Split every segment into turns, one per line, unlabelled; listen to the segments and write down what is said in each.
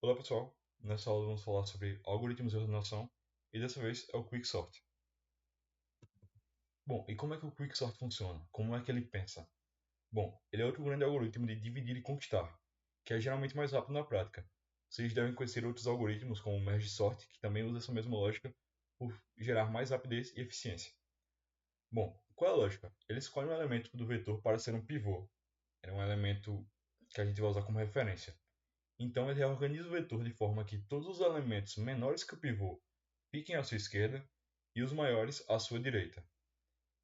Olá pessoal, nessa aula vamos falar sobre algoritmos de ordenação e dessa vez é o Quicksort. Bom, e como é que o Quicksort funciona? Como é que ele pensa? Bom, ele é outro grande algoritmo de dividir e conquistar, que é geralmente mais rápido na prática. Vocês devem conhecer outros algoritmos como o Merge Sort, que também usa essa mesma lógica por gerar mais rapidez e eficiência. Bom, qual é a lógica? Ele escolhe um elemento do vetor para ser um pivô. É um elemento que a gente vai usar como referência. Então ele reorganiza o vetor de forma que todos os elementos menores que o pivô fiquem à sua esquerda e os maiores à sua direita.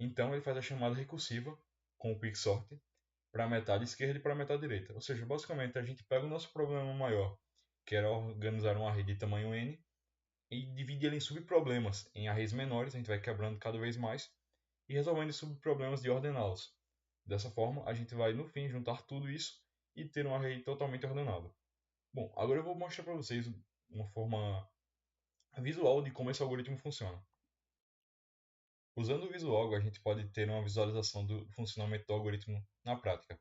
Então ele faz a chamada recursiva com o quicksort para a metade esquerda e para a metade direita. Ou seja, basicamente a gente pega o nosso problema maior, que era organizar um array de tamanho n, e divide ele em subproblemas, em arrays menores, a gente vai quebrando cada vez mais e resolvendo os subproblemas de ordená-los. Dessa forma, a gente vai no fim juntar tudo isso e ter um array totalmente ordenado. Bom, agora eu vou mostrar para vocês uma forma visual de como esse algoritmo funciona. Usando o Visual, a gente pode ter uma visualização do funcionamento do algoritmo na prática.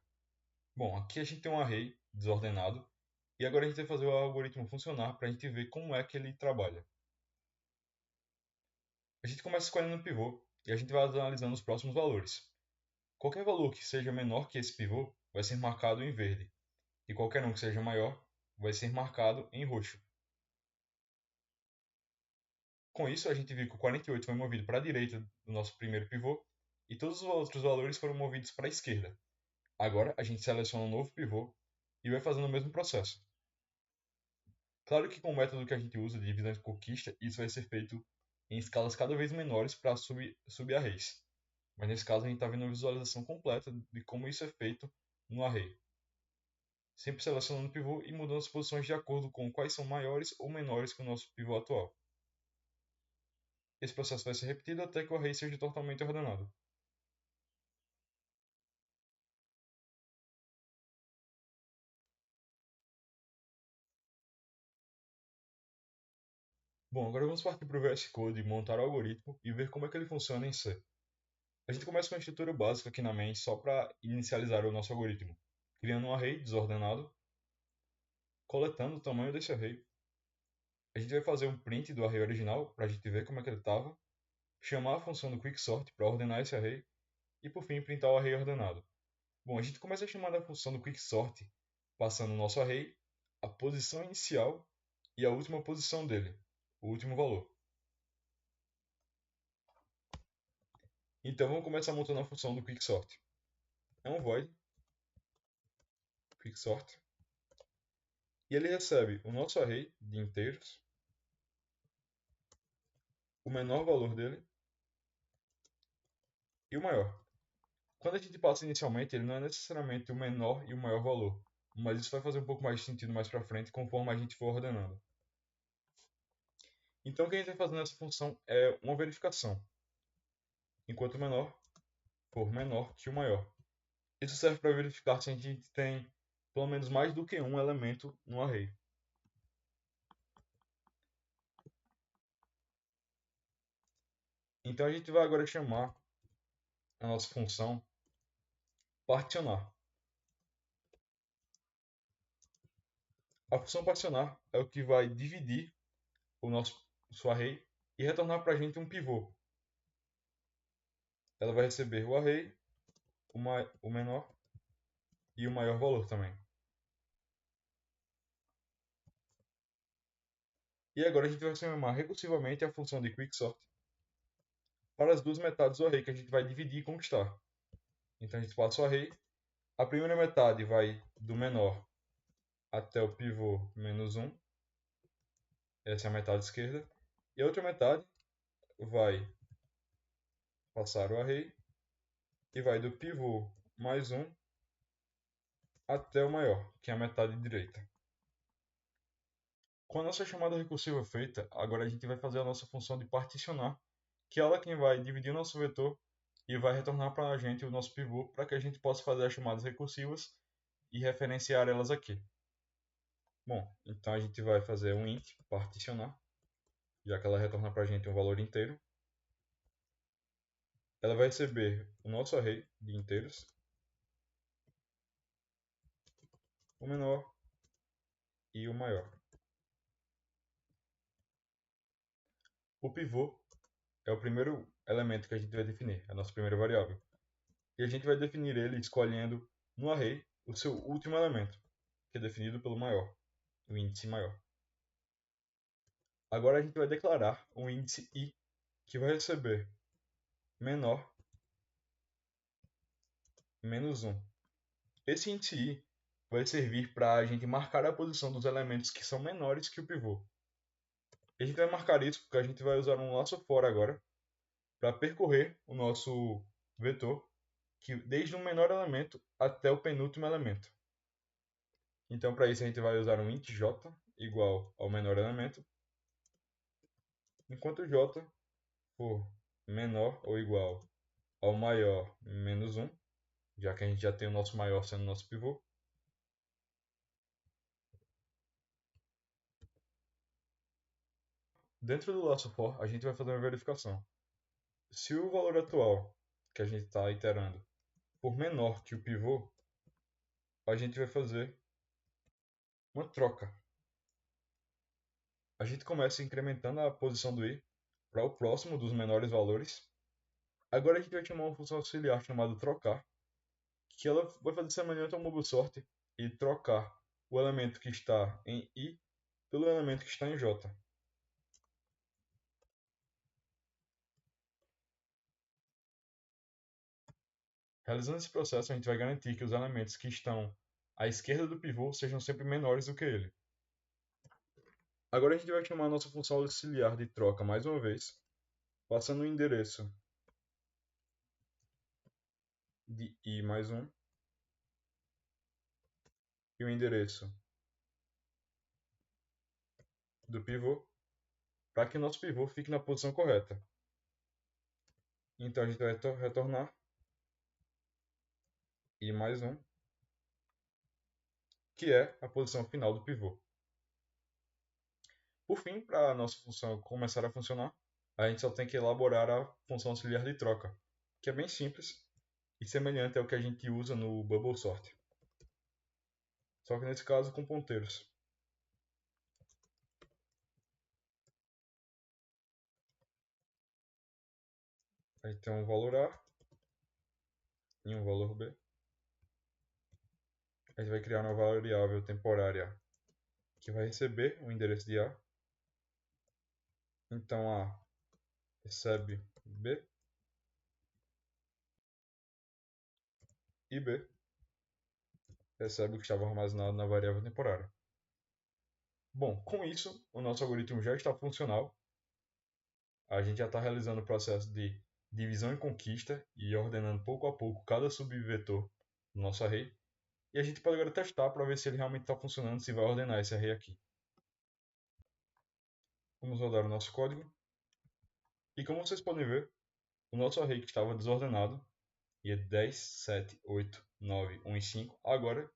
Bom, aqui a gente tem um array desordenado e agora a gente vai fazer o algoritmo funcionar para a gente ver como é que ele trabalha. A gente começa escolhendo o pivô e a gente vai analisando os próximos valores. Qualquer valor que seja menor que esse pivô vai ser marcado em verde e qualquer um que seja maior vai ser marcado em roxo. Com isso, a gente viu que o 48 foi movido para a direita do nosso primeiro pivô e todos os outros valores foram movidos para a esquerda. Agora, a gente seleciona um novo pivô e vai fazendo o mesmo processo. Claro que com o método que a gente usa de divisão de conquista, isso vai ser feito em escalas cada vez menores para sub-arrays. Mas nesse caso, a gente está vendo uma visualização completa de como isso é feito no array. Sempre selecionando o pivô e mudando as posições de acordo com quais são maiores ou menores que o nosso pivô atual. Esse processo vai ser repetido até que o array seja totalmente ordenado. Bom, agora vamos partir para o VS Code, montar o algoritmo e ver como é que ele funciona em C. A gente começa com a estrutura básica aqui na main só para inicializar o nosso algoritmo, criando um array desordenado, coletando o tamanho desse array. A gente vai fazer um print do array original para a gente ver como é que ele estava, chamar a função do quicksort para ordenar esse array e por fim printar o array ordenado. Bom, a gente começa chamando a função do quicksort passando o nosso array, a posição inicial e a última posição dele, o último valor. Então vamos começar montando a função do quicksort. É um void quicksort e ele recebe o nosso array de inteiros, o menor valor dele e o maior. Quando a gente passa inicialmente, ele não é necessariamente o menor e o maior valor, mas isso vai fazer um pouco mais de sentido mais para frente conforme a gente for ordenando. Então o que a gente vai fazer nessa função é uma verificação, enquanto o menor for menor que o maior. Isso serve para verificar se a gente tem pelo menos mais do que um elemento no array. Então a gente vai agora chamar a nossa função particionar. A função particionar é o que vai dividir o nosso array e retornar para a gente um pivô. Ela vai receber o array, o menor e o maior valor também. E agora a gente vai chamar recursivamente a função de quicksort para as duas metades do array que a gente vai dividir e conquistar. Então a gente passa o array, a primeira metade vai do menor até o pivô menos 1, essa é a metade esquerda, e a outra metade vai passar o array e vai do pivô mais 1 até o maior, que é a metade direita. Com a nossa chamada recursiva feita, agora a gente vai fazer a nossa função de particionar, que ela é quem vai dividir o nosso vetor e vai retornar para a gente o nosso pivô para que a gente possa fazer as chamadas recursivas e referenciar elas aqui. Bom, então a gente vai fazer um int particionar, já que ela retorna para a gente um valor inteiro. Ela vai receber o nosso array de inteiros, o menor e o maior. O pivô é o primeiro elemento que a gente vai definir, a nossa primeira variável. E a gente vai definir ele escolhendo no array o seu último elemento, que é definido pelo maior, o índice maior. Agora a gente vai declarar um índice i, que vai receber menor menos 1. Esse índice i vai servir para a gente marcar a posição dos elementos que são menores que o pivô. A gente vai marcar isso porque a gente vai usar um laço for agora para percorrer o nosso vetor que desde o menor elemento até o penúltimo elemento. Então, para isso, a gente vai usar um int j igual ao menor elemento, enquanto j for menor ou igual ao maior menos 1, já que a gente já tem o nosso maior sendo o nosso pivô. Dentro do laço for, a gente vai fazer uma verificação. Se o valor atual que a gente está iterando for menor que o pivô, a gente vai fazer uma troca. A gente começa incrementando a posição do i para o próximo dos menores valores. Agora a gente vai chamar uma função auxiliar chamada trocar, que ela vai fazer semelhante ao move sort e trocar o elemento que está em i pelo elemento que está em j. Realizando esse processo, a gente vai garantir que os elementos que estão à esquerda do pivô sejam sempre menores do que ele. Agora a gente vai chamar a nossa função auxiliar de troca mais uma vez, passando o endereço de i mais 1 e o endereço do pivô para que o nosso pivô fique na posição correta. Então a gente vai retornar i mais 1, que é a posição final do pivô. Por fim, para a nossa função começar a funcionar, a gente só tem que elaborar a função auxiliar de troca, que é bem simples e semelhante ao que a gente usa no bubble sort. Só que nesse caso com ponteiros. Aí tem um valor A e um valor B. A gente vai criar uma variável temporária que vai receber o endereço de A. Então A recebe B e B recebe o que estava armazenado na variável temporária. Bom, com isso, o nosso algoritmo já está funcional. A gente já está realizando o processo de divisão e conquista e ordenando pouco a pouco cada subvetor do nosso array. E a gente pode agora testar para ver se ele realmente está funcionando, se vai ordenar esse array aqui. Vamos rodar o nosso código. E como vocês podem ver, o nosso array que estava desordenado, e é 10, 7, 8, 9, 1 e 5, agora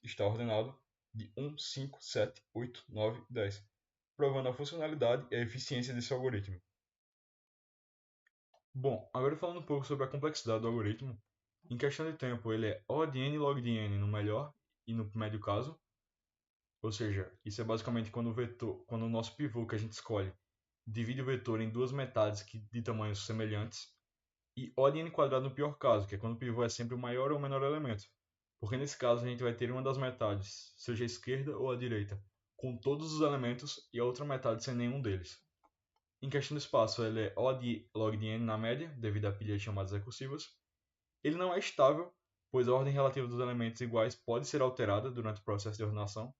está ordenado de 1, 5, 7, 8, 9, 10, provando a funcionalidade e a eficiência desse algoritmo. Bom, agora falando um pouco sobre a complexidade do algoritmo, em questão de tempo ele é O de n log de n no melhor e no médio caso, ou seja, isso é basicamente quando o nosso pivô que a gente escolhe divide o vetor em duas metades de tamanhos semelhantes, e O de n quadrado no pior caso, que é quando o pivô é sempre o maior ou o menor elemento, porque nesse caso a gente vai ter uma das metades, seja a esquerda ou a direita, com todos os elementos e a outra metade sem nenhum deles. Em questão de espaço, ele é O de log de n na média, devido a pilhas chamadas recursivas. Ele não é estável, pois a ordem relativa dos elementos iguais pode ser alterada durante o processo de ordenação.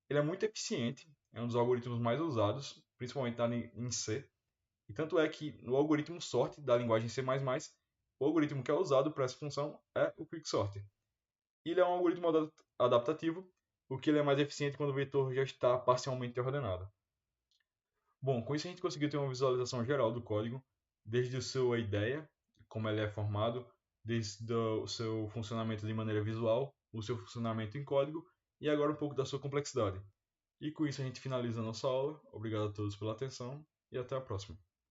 Ele é muito eficiente, é um dos algoritmos mais usados, principalmente em C. E tanto é que no algoritmo sort da linguagem C++, o algoritmo que é usado para essa função é o quicksort. Ele é um algoritmo adaptativo, o que ele é mais eficiente quando o vetor já está parcialmente ordenado. Bom, com isso a gente conseguiu ter uma visualização geral do código, desde a sua ideia, como ele é formado, desde o seu funcionamento de maneira visual, o seu funcionamento em código e agora um pouco da sua complexidade. E com isso a gente finaliza a nossa aula. Obrigado a todos pela atenção e até a próxima.